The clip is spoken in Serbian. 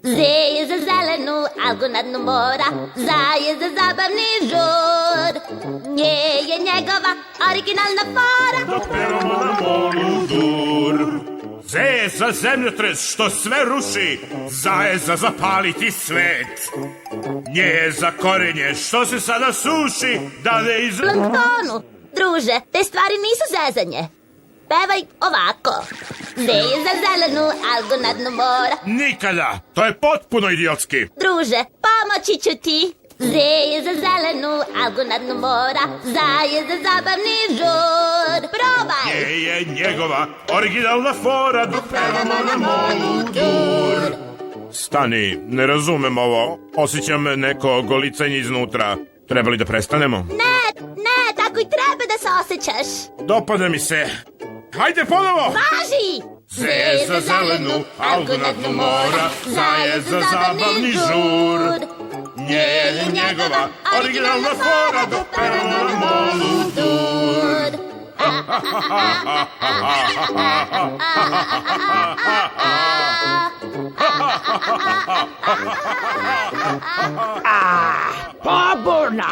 Z je za zelenu algu na dnu mora, za je za zabavni žur. Nje je njegova originalna fora. Dok pevamo na molu dur. Z je za zemljotres što sve ruši, za je za zapaliti svet. Nje je za korenje što se sada suši, da ne iz... Planktonu, druže, te stvari nisu zezanje. Pevaj ovako. Z je za zelenu algu na dnu mora. Nikada, to je potpuno idiotski. Druže, pomoći ću ti. Z je za zelenu algu na dnu mora, za je za zabavni žur. Probaj! Nje je njegova originalna fora, dok pevamo na molu dur. Stani, ne razumem ovo. Osjećam neko golicanje iznutra. Treba li da prestanemo? Ne, tako i treba da se osjećaš. Dopada mi se. Hajde ponovo! Važi! Z je za zelenu algu na dnu mora, za je za zabavni žur. Nje je njegova originalna fora, dok pevamo na molu dur. Poburna!